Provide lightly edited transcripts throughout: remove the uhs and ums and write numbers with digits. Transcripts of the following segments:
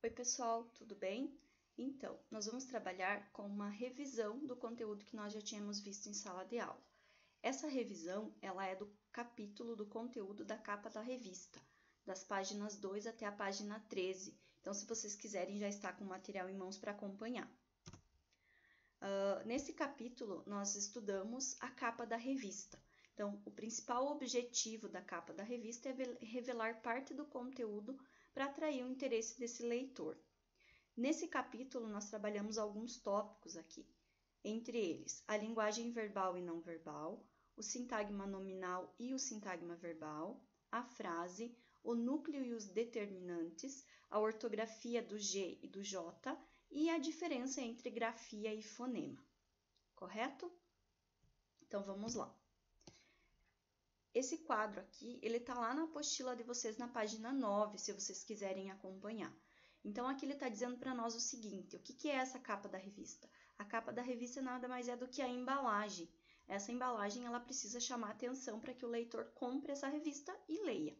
Oi pessoal, tudo bem? Então, nós vamos trabalhar com uma revisão do conteúdo que nós já tínhamos visto em sala de aula. Essa revisão, ela é do capítulo do conteúdo da capa da revista, das páginas 2 até a página 13. Então, se vocês quiserem, já está com o material em mãos para acompanhar. Nesse capítulo, nós estudamos a capa da revista. Então, o principal objetivo da capa da revista é revelar parte do conteúdo para atrair o interesse desse leitor. Nesse capítulo, nós trabalhamos alguns tópicos aqui, entre eles a linguagem verbal e não verbal, o sintagma nominal e o sintagma verbal, a frase, o núcleo e os determinantes, a ortografia do G e do J e a diferença entre grafia e fonema. Correto? Então, vamos lá. Esse quadro aqui, ele está lá na apostila de vocês na página 9, se vocês quiserem acompanhar. Então, aqui ele está dizendo para nós o seguinte, o que é essa capa da revista? A capa da revista nada mais é do que a embalagem. Essa embalagem, ela precisa chamar atenção para que o leitor compre essa revista e leia.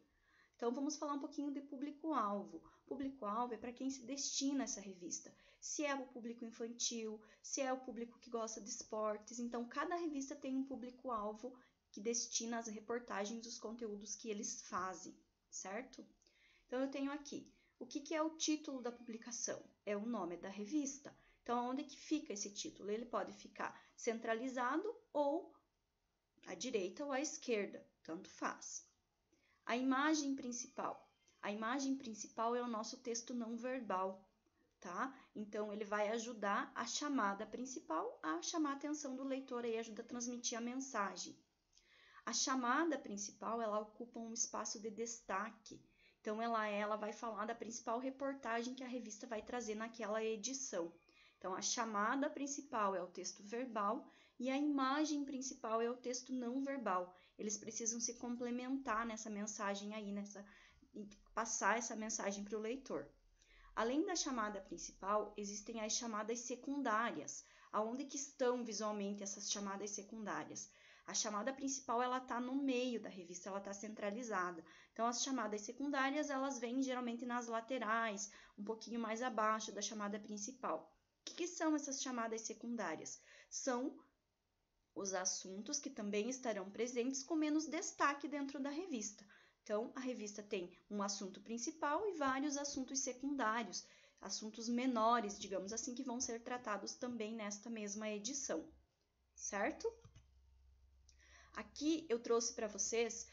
Então, vamos falar um pouquinho de público-alvo. Público-alvo é para quem se destina essa revista. Se é o público infantil, se é o público que gosta de esportes. Então, cada revista tem um público-alvo que destina as reportagens dos conteúdos que eles fazem, certo? Então, eu tenho aqui, o que é o título da publicação? É o nome da revista. Então, onde que fica esse título? Ele pode ficar centralizado ou à direita ou à esquerda, tanto faz. A imagem principal. A imagem principal é o nosso texto não verbal, tá? Então, ele vai ajudar a chamada principal a chamar a atenção do leitor e ajuda a transmitir a mensagem. A chamada principal, ela ocupa um espaço de destaque. Então, ela vai falar da principal reportagem que a revista vai trazer naquela edição. Então, a chamada principal é o texto verbal e a imagem principal é o texto não verbal. Eles precisam se complementar nessa mensagem aí, passar essa mensagem para o leitor. Além da chamada principal, existem as chamadas secundárias. Aonde que estão visualmente essas chamadas secundárias? A chamada principal, ela está no meio da revista, ela está centralizada. Então, as chamadas secundárias, elas vêm geralmente nas laterais, um pouquinho mais abaixo da chamada principal. O que são essas chamadas secundárias? São os assuntos que também estarão presentes com menos destaque dentro da revista. Então, a revista tem um assunto principal e vários assuntos secundários, assuntos menores, digamos assim, que vão ser tratados também nesta mesma edição, certo? Aqui eu trouxe para vocês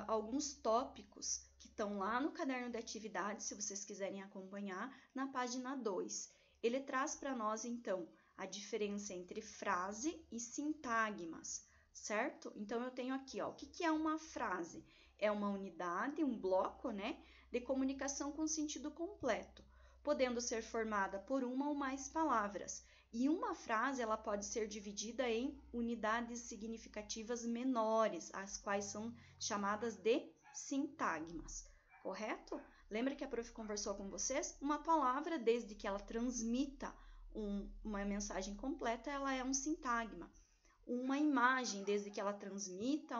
alguns tópicos que estão lá no caderno de atividades, se vocês quiserem acompanhar, na página 2. Ele traz para nós, então, a diferença entre frase e sintagmas, certo? Então, eu tenho aqui, ó, o que é uma frase? É uma unidade, um bloco, né, de comunicação com sentido completo, podendo ser formada por uma ou mais palavras. E uma frase, ela pode ser dividida em unidades significativas menores, as quais são chamadas de sintagmas, correto? Lembra que a prof conversou com vocês? Uma palavra, desde que ela transmita uma mensagem completa, ela é um sintagma. Uma imagem, desde que ela transmita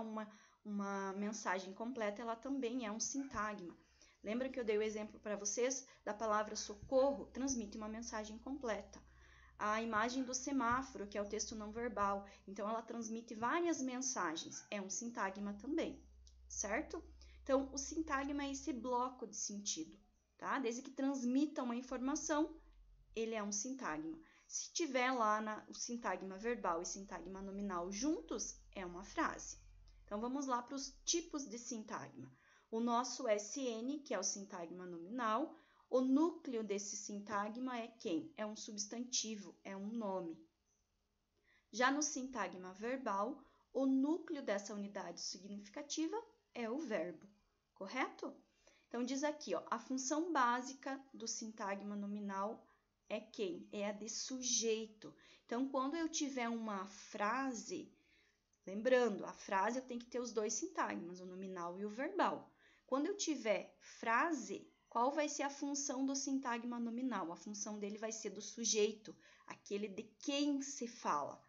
uma mensagem completa, ela também é um sintagma. Lembra que eu dei o exemplo para vocês da palavra socorro? Transmite uma mensagem completa. A imagem do semáforo, que é o texto não verbal, então ela transmite várias mensagens, é um sintagma também, certo? Então, o sintagma é esse bloco de sentido, tá? Desde que transmita uma informação, ele é um sintagma. Se tiver lá o sintagma verbal e sintagma nominal juntos, é uma frase. Então, vamos lá para os tipos de sintagma. O nosso SN, que é o sintagma nominal, o núcleo desse sintagma é quem? É um substantivo, é um nome. Já no sintagma verbal, o núcleo dessa unidade significativa é o verbo, correto? Então, diz aqui, ó, a função básica do sintagma nominal é quem? É a de sujeito. Então, quando eu tiver uma frase, lembrando, a frase eu tenho que ter os dois sintagmas, o nominal e o verbal. Quando eu tiver frase, qual vai ser a função do sintagma nominal? A função dele vai ser do sujeito, aquele de quem se fala,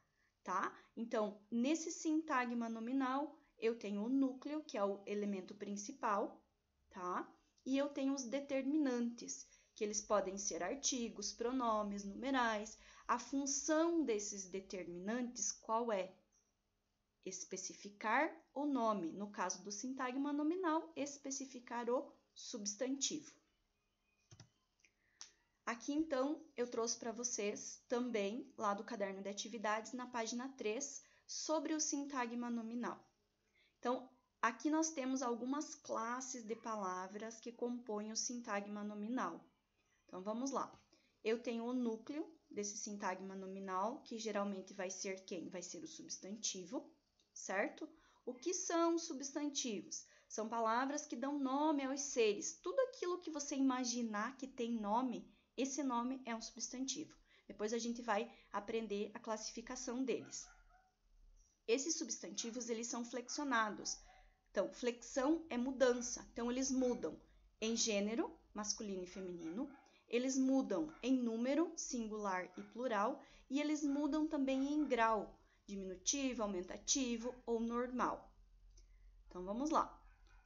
tá? Então, nesse sintagma nominal, eu tenho o núcleo, que é o elemento principal, tá? E eu tenho os determinantes, que eles podem ser artigos, pronomes, numerais. A função desses determinantes qual é? Especificar o nome. No caso do sintagma nominal, especificar o substantivo. Aqui, então, eu trouxe para vocês também, lá do caderno de atividades, na página 3, sobre o sintagma nominal. Então, aqui nós temos algumas classes de palavras que compõem o sintagma nominal. Então, vamos lá. Eu tenho o núcleo desse sintagma nominal, que geralmente vai ser quem? Vai ser o substantivo, certo? O que são substantivos? São palavras que dão nome aos seres. Tudo aquilo que você imaginar que tem nome, esse nome é um substantivo. Depois a gente vai aprender a classificação deles. Esses substantivos, eles são flexionados. Então, flexão é mudança. Então, eles mudam em gênero, masculino e feminino. Eles mudam em número, singular e plural. E eles mudam também em grau, diminutivo, aumentativo ou normal. Então, vamos lá.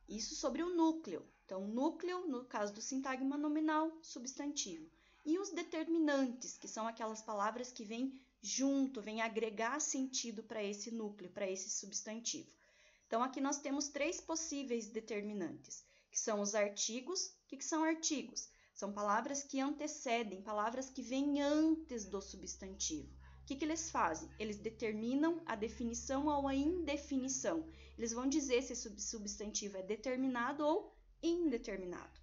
Isso sobre o núcleo. Então, núcleo, no caso do sintagma nominal, substantivo. E os determinantes, que são aquelas palavras que vêm junto, vêm agregar sentido para esse núcleo, para esse substantivo. Então, aqui nós temos 3 possíveis determinantes, que são os artigos. O que são artigos? São palavras que antecedem, palavras que vêm antes do substantivo. O que eles fazem? Eles determinam a definição ou a indefinição. Eles vão dizer se esse substantivo é determinado ou indeterminado,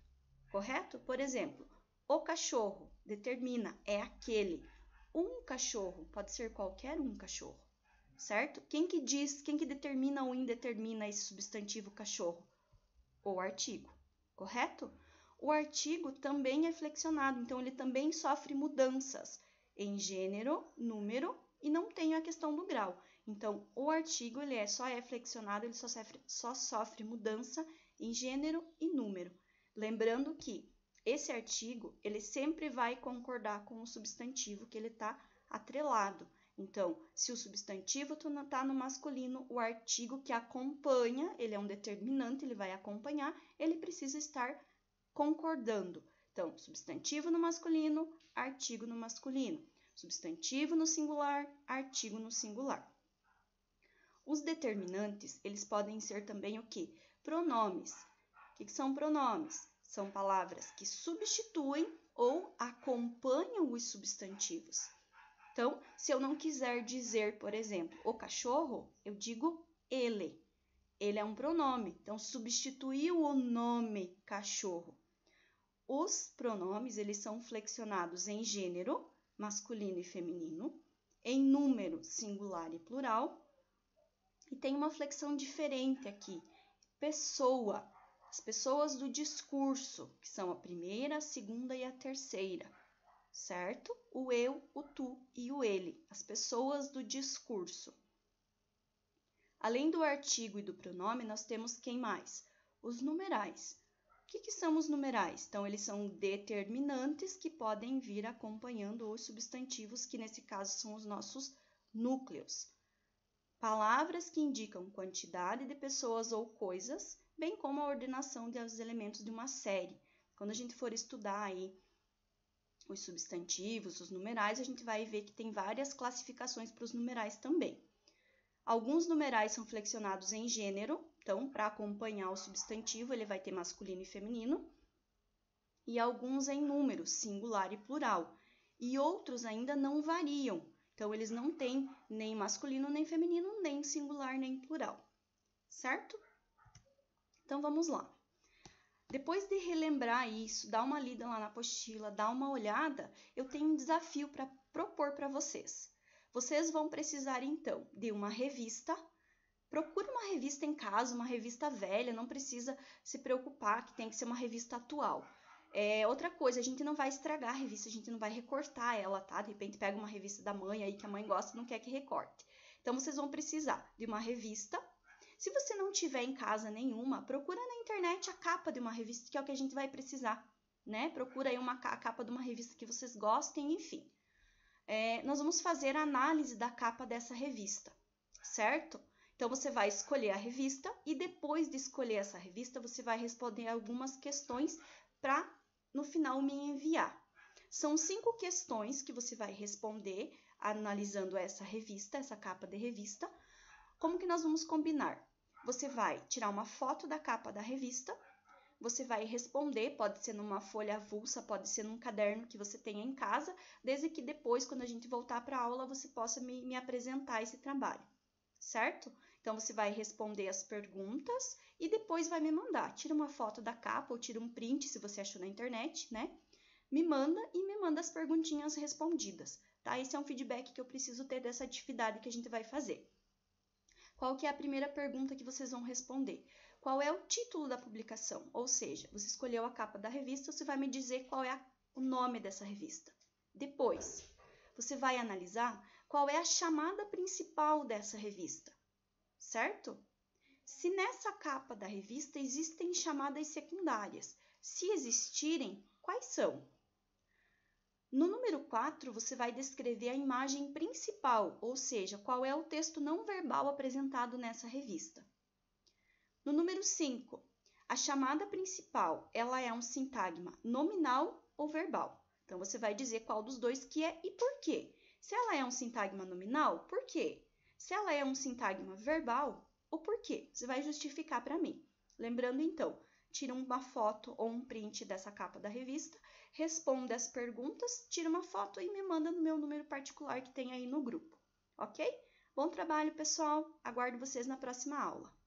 correto? Por exemplo, o cachorro determina, é aquele. Um cachorro pode ser qualquer um cachorro, certo? Quem que determina ou indetermina esse substantivo cachorro? O artigo, correto? O artigo também é flexionado, então ele também sofre mudanças em gênero, número e não tem a questão do grau. Então, o artigo ele só é flexionado, ele só sofre mudança em gênero e número. Lembrando que esse artigo, ele sempre vai concordar com o substantivo que ele está atrelado. Então, se o substantivo está no masculino, o artigo que acompanha, ele é um determinante, ele vai acompanhar, ele precisa estar concordando. Então, substantivo no masculino, artigo no masculino. Substantivo no singular, artigo no singular. Os determinantes, eles podem ser também o quê? Pronomes. O que são pronomes? São palavras que substituem ou acompanham os substantivos. Então, se eu não quiser dizer, por exemplo, o cachorro, eu digo ele. Ele é um pronome, então substituiu o nome cachorro. Os pronomes, eles são flexionados em gênero, masculino e feminino, em número, singular e plural, e tem uma flexão diferente aqui, pessoa. As pessoas do discurso, que são a primeira, a segunda e a terceira, certo? O eu, o tu e o ele, as pessoas do discurso. Além do artigo e do pronome, nós temos quem mais? Os numerais. O que são os numerais? Então, eles são determinantes que podem vir acompanhando os substantivos, que nesse caso são os nossos núcleos. Palavras que indicam quantidade de pessoas ou coisas, bem como a ordenação dos elementos de uma série. Quando a gente for estudar aí os substantivos, os numerais, a gente vai ver que tem várias classificações para os numerais também. Alguns numerais são flexionados em gênero, então, para acompanhar o substantivo, ele vai ter masculino e feminino. E alguns em número, singular e plural. E outros ainda não variam. Então, eles não têm nem masculino, nem feminino, nem singular, nem plural. Certo? Então, vamos lá. Depois de relembrar isso, dar uma lida lá na apostila, dar uma olhada, eu tenho um desafio para propor para vocês. Vocês vão precisar, então, de uma revista. Procure uma revista em casa, uma revista velha, não precisa se preocupar que tem que ser uma revista atual. Outra coisa, a gente não vai estragar a revista, a gente não vai recortar ela, tá? De repente pega uma revista da mãe aí que a mãe gosta e não quer que recorte. Então, vocês vão precisar de uma revista. Se você não tiver em casa nenhuma, procura na internet a capa de uma revista, que é o que a gente vai precisar, né? Procura aí a capa de uma revista que vocês gostem, enfim. Nós vamos fazer a análise da capa dessa revista, certo? Então, você vai escolher a revista e depois de escolher essa revista, você vai responder algumas questões para no final me enviar. São 5 questões que você vai responder analisando essa revista, essa capa de revista. Como que nós vamos combinar? Você vai tirar uma foto da capa da revista, você vai responder, pode ser numa folha avulsa, pode ser num caderno que você tenha em casa, desde que depois, quando a gente voltar para a aula, você possa me apresentar esse trabalho, certo? Então, você vai responder as perguntas e depois vai me mandar. Tira uma foto da capa ou tira um print, se você achou na internet, né? Me manda e me manda as perguntinhas respondidas, tá? Esse é um feedback que eu preciso ter dessa atividade que a gente vai fazer. Qual que é a primeira pergunta que vocês vão responder? Qual é o título da publicação? Ou seja, você escolheu a capa da revista, você vai me dizer qual é o nome dessa revista. Depois, você vai analisar qual é a chamada principal dessa revista, certo? Se nessa capa da revista existem chamadas secundárias, se existirem, quais são? No número 4, você vai descrever a imagem principal, ou seja, qual é o texto não verbal apresentado nessa revista. No número 5, a chamada principal, ela é um sintagma nominal ou verbal. Então, você vai dizer qual dos dois que é e por quê. Se ela é um sintagma nominal, por quê? Se ela é um sintagma verbal, o porquê. Você vai justificar para mim. Lembrando, então, tira uma foto ou um print dessa capa da revista, responde as perguntas, tira uma foto e me manda no meu número particular que tem aí no grupo, ok? Bom trabalho, pessoal! Aguardo vocês na próxima aula.